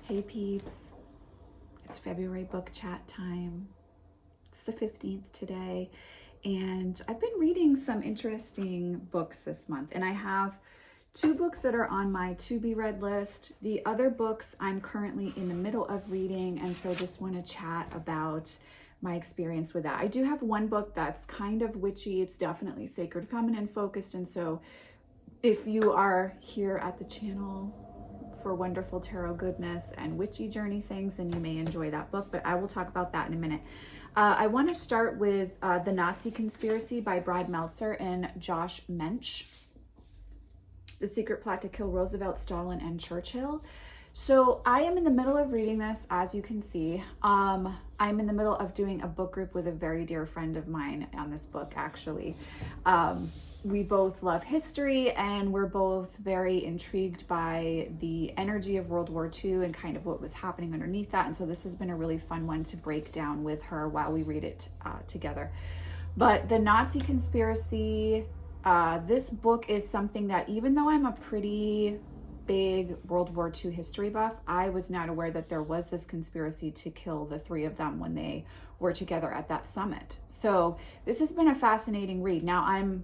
Hey peeps, it's February book chat time. It's the 15th today, and I've been reading some interesting books this month, and I have two books that are on my to be read list. The other books I'm currently in the middle of reading, and so just want to chat about my experience with that. I do have one book that's kind of witchy. It's definitely sacred feminine focused, and so if you are here at the channel for wonderful tarot goodness and witchy journey things, and you may enjoy that book, but I will talk about that in a minute. I want to start with The Nazi Conspiracy by Brad Meltzer and Josh Mensch. The Secret Plot to Kill Roosevelt, Stalin, and Churchill. So I am in the middle of reading this, as you can see. I'm in the middle of doing a book group with a very dear friend of mine on this book, actually. We both love history, and we're both very intrigued by the energy of World War II and kind of what was happening underneath that. And so this has been a really fun one to break down with her while we read it together. But The Nazi Conspiracy, this book is something that, even though I'm a pretty big World War II history buff, I was not aware that there was this conspiracy to kill the three of them when they were together at that summit. So this has been a fascinating read. Now I'm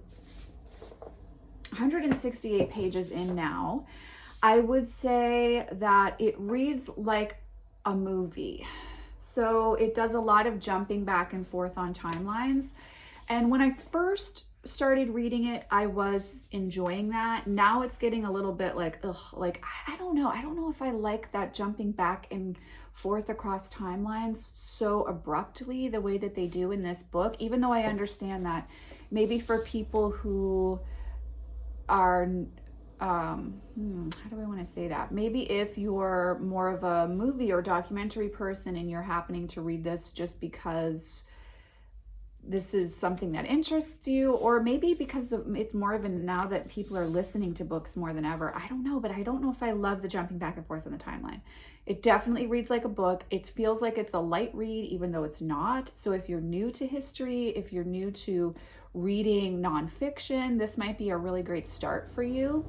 168 pages in now. I would say that it reads like a movie. So it does a lot of jumping back and forth on timelines. And when I first started reading it, I was enjoying that. Now it's getting a little bit like, ugh, like, I don't know if I like that jumping back and forth across timelines so abruptly the way that they do in this book, even though I understand that maybe for people who are, how do I want to say that? Maybe if you're more of a movie or documentary person and you're happening to read this just because this is something that interests you, or maybe because it's more of a, now that people are listening to books more than ever. I don't know, but I don't know if I love the jumping back and forth on the timeline. It definitely reads like a book. It feels like it's a light read, even though it's not. So if you're new to history, if you're new to reading nonfiction, this might be a really great start for you.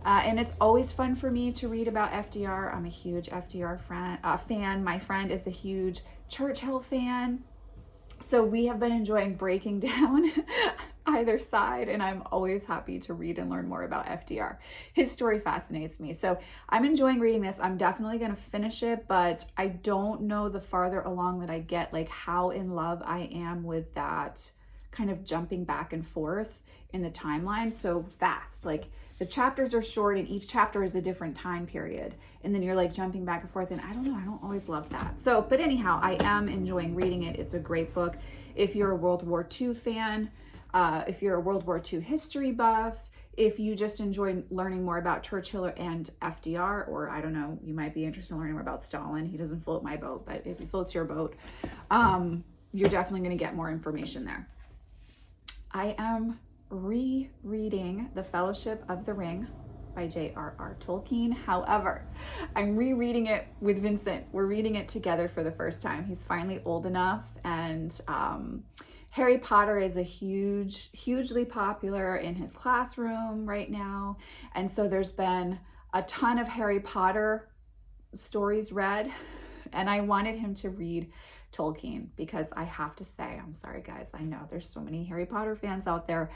And it's always fun for me to read about FDR. I'm a huge FDR fan. My friend is a huge Churchill fan. So we have been enjoying breaking down either side, and I'm always happy to read and learn more about FDR. His story fascinates me. So I'm enjoying reading this. I'm definitely going to finish it, but I don't know the farther along that I get, like how in love I am with that kind of jumping back and forth in the timeline so fast. Like the chapters are short and each chapter is a different time period. And then you're like jumping back and forth, and I don't know, I don't always love that. So, but anyhow, I am enjoying reading it. It's a great book. If you're a World War II fan, if you're a World War II history buff, if you just enjoy learning more about Churchill and FDR, or I don't know, you might be interested in learning more about Stalin. He doesn't float my boat, but if he floats your boat, you're definitely going to get more information there. I am rereading The Fellowship of the Ring by J.R.R. Tolkien. However, I'm rereading it with Vincent. We're reading it together for the first time. He's finally old enough, and Harry Potter is a hugely popular in his classroom right now. And so there's been a ton of Harry Potter stories read, and I wanted him to read Tolkien because I have to say, I'm sorry guys, I know there's so many Harry Potter fans out there.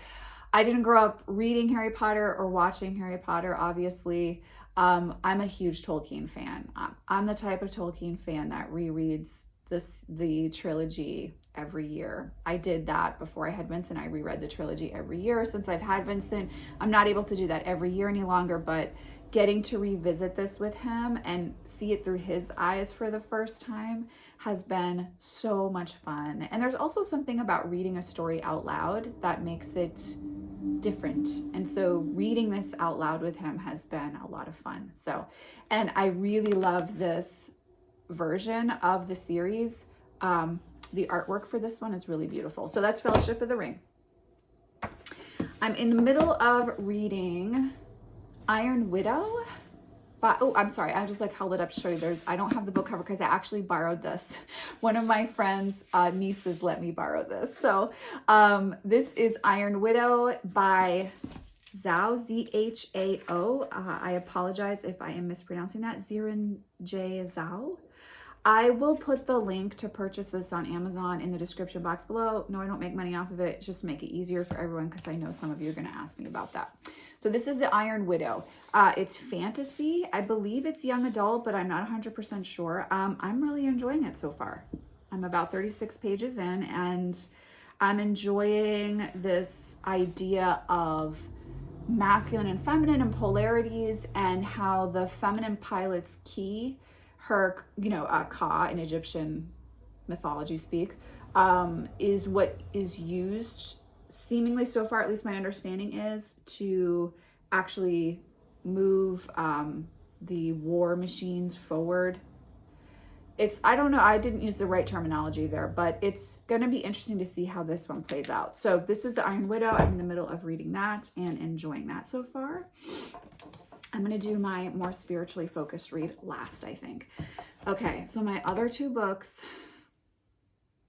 I didn't grow up reading Harry Potter or watching Harry Potter, obviously. I'm a huge Tolkien fan. I'm the type of Tolkien fan that rereads the trilogy every year. I did that before I had Vincent. I reread the trilogy every year. Since I've had Vincent, I'm not able to do that every year any longer, but getting to revisit this with him and see it through his eyes for the first time has been so much fun. And there's also something about reading a story out loud that makes it different. And so reading this out loud with him has been a lot of fun. So, and I really love this version of the series. The artwork for this one is really beautiful. So that's Fellowship of the Ring. I'm in the middle of reading Iron Widow. But, oh, I'm sorry. I just like held it up to show you. I don't have the book cover because I actually borrowed this. One of my friend's nieces let me borrow this. So this is Iron Widow by Zhao, Z-H-A-O. I apologize if I am mispronouncing that. Zirin J. Zhao. I will put the link to purchase this on Amazon in the description box below. No, I don't make money off of it. Just make it easier for everyone because I know some of you are going to ask me about that. So this is the Iron Widow. It's fantasy. I believe it's young adult, but I'm not 100% sure. I'm really enjoying it so far. I'm about 36 pages in, and I'm enjoying this idea of masculine and feminine and polarities, and how the feminine pilot's key, her, Ka in Egyptian mythology speak, is what is used seemingly so far, at least my understanding is, to actually move the war machines forward. I don't know, I didn't use the right terminology there, but it's going to be interesting to see how this one plays out. So this is the Iron Widow. I'm in the middle of reading that and enjoying that so far. I'm going to do my more spiritually focused read last, I think. Okay, so my other two books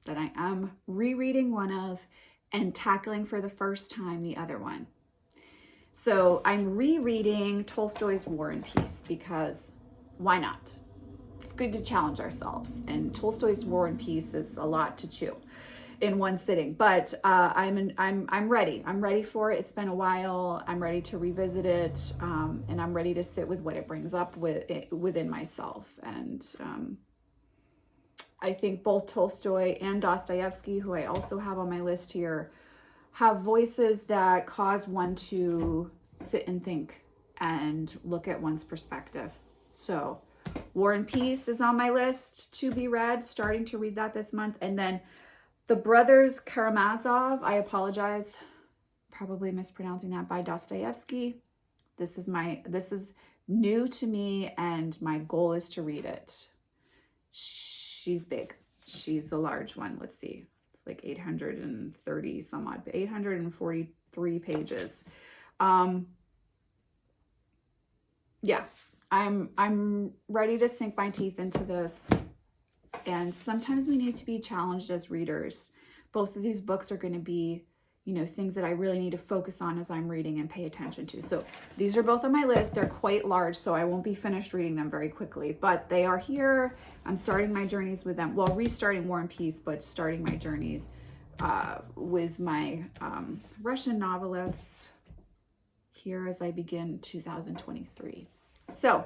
that I am rereading one of and tackling for the first time the other one. So I'm rereading Tolstoy's War and Peace because why not? It's good to challenge ourselves, and Tolstoy's War and Peace is a lot to chew in one sitting, but I'm ready. I'm ready for it. It's been a while. I'm ready to revisit it, and I'm ready to sit with what it brings up within myself. And I think both Tolstoy and Dostoevsky, who I also have on my list here, have voices that cause one to sit and think and look at one's perspective. So War and Peace is on my list to be read, starting to read that this month. And then The Brothers Karamazov, I apologize, probably mispronouncing that, by Dostoevsky. This is new to me, and my goal is to read it. She's big. She's a large one. Let's see. It's like 830 some odd, 843 pages. Yeah, I'm ready to sink my teeth into this. And sometimes we need to be challenged as readers. Both of these books are going to be, things that I really need to focus on as I'm reading and pay attention to. So these are both on my list. They're quite large, so I won't be finished reading them very quickly, but they are here. I'm starting my journeys with them. Well, restarting War and Peace, but starting my journeys with my Russian novelists here as I begin 2023. So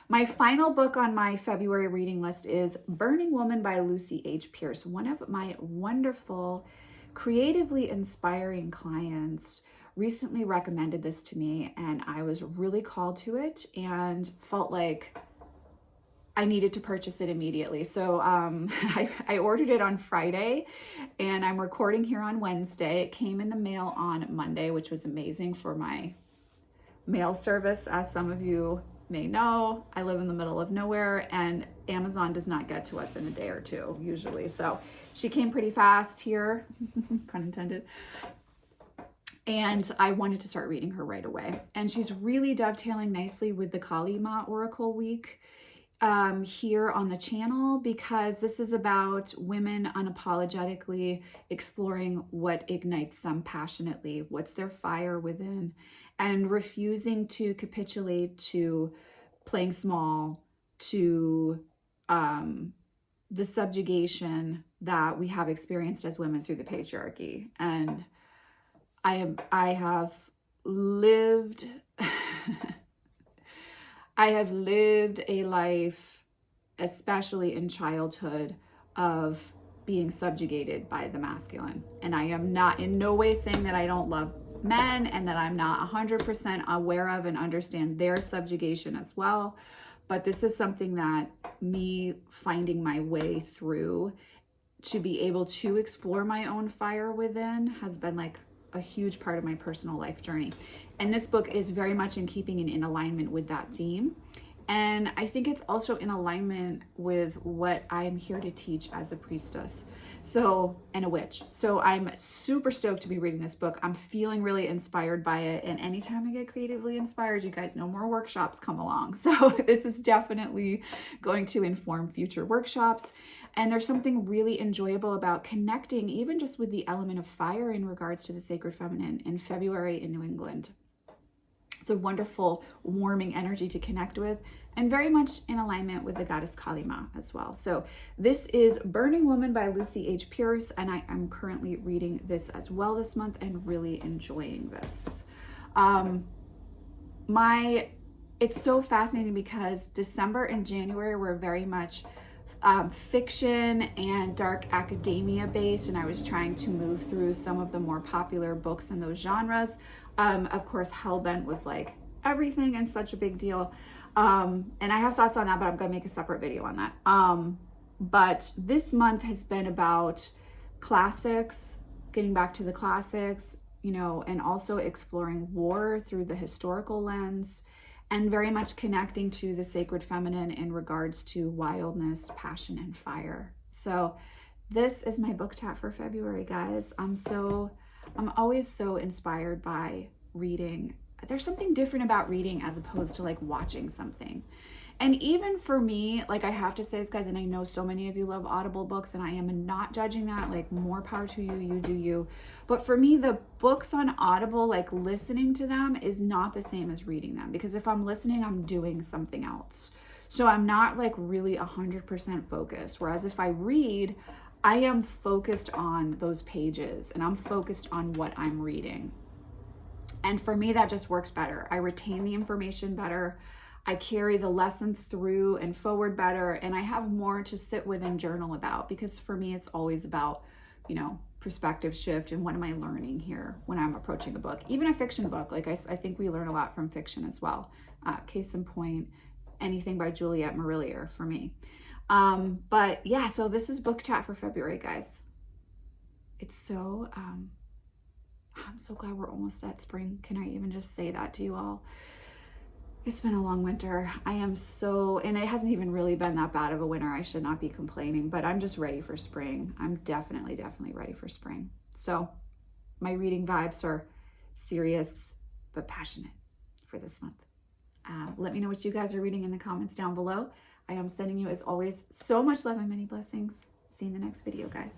my final book on my February reading list is Burning Woman by Lucy H. Pierce. One of my wonderful, creatively inspiring clients recently recommended this to me, and I was really called to it and felt like I needed to purchase it immediately. So I ordered it on Friday, and I'm recording here on Wednesday. It came in the mail on Monday, which was amazing for my mail service. As some of you may know, I live in the middle of nowhere, and Amazon does not get to us in a day or two usually. So she came pretty fast here, pun intended. And I wanted to start reading her right away. And she's really dovetailing nicely with the Kali Ma Oracle Week here on the channel, because this is about women unapologetically exploring what ignites them passionately, what's their fire within, and refusing to capitulate to playing small, to the subjugation that we have experienced as women through the patriarchy. And I have lived I have lived a life, especially in childhood, of being subjugated by the masculine. And I am not in no way saying that I don't love men and that I'm not 100% aware of and understand their subjugation as well. But this is something that me finding my way through to be able to explore my own fire within has been like a huge part of my personal life journey. And this book is very much in keeping and in alignment with that theme. And I think it's also in alignment with what I'm here to teach as a priestess. And a witch. So I'm super stoked to be reading this book. I'm feeling really inspired by it. And anytime I get creatively inspired, you guys know more workshops come along. So this is definitely going to inform future workshops. And there's something really enjoyable about connecting even just with the element of fire in regards to the sacred feminine in February in New England. It's a wonderful, warming energy to connect with, and very much in alignment with the goddess Kali Ma as well. So this is Burning Woman by Lucy H. Pierce, and I am currently reading this as well this month and really enjoying this. It's so fascinating because December and January were very much fiction and dark academia based, and I was trying to move through some of the more popular books in those genres. Of course, Hellbent was like everything and such a big deal. And I have thoughts on that, but I'm gonna make a separate video on that. But this month has been about classics, getting back to the classics, you know, and also exploring war through the historical lens, and very much connecting to the sacred feminine in regards to wildness, passion, and fire. So this is my book chat for February, guys. I'm always so inspired by reading. There's something different about reading as opposed to like watching something. And even for me, like I have to say this, guys, and I know so many of you love Audible books, and I am not judging that, like more power to you, you do you. But for me, the books on Audible, like listening to them is not the same as reading them, because if I'm listening, I'm doing something else. So I'm not like really 100% focused. Whereas if I read, I am focused on those pages and I'm focused on what I'm reading. And for me, that just works better. I retain the information better. I carry the lessons through and forward better, and I have more to sit with and journal about, because for me, it's always about, you know, perspective shift and what am I learning here when I'm approaching a book, even a fiction book. Like I think we learn a lot from fiction as well. Case in point, anything by Juliet Marillier for me. But yeah, so this is book chat for February, guys. It's so, I'm so glad we're almost at spring. Can I even just say that to you all? It's been a long winter. I am so, and it hasn't even really been that bad of a winter. I should not be complaining, but I'm just ready for spring. I'm definitely ready for spring. So my reading vibes are serious, but passionate for this month. Let me know what you guys are reading in the comments down below. I am sending you, as always, so much love and many blessings. See you in the next video, guys.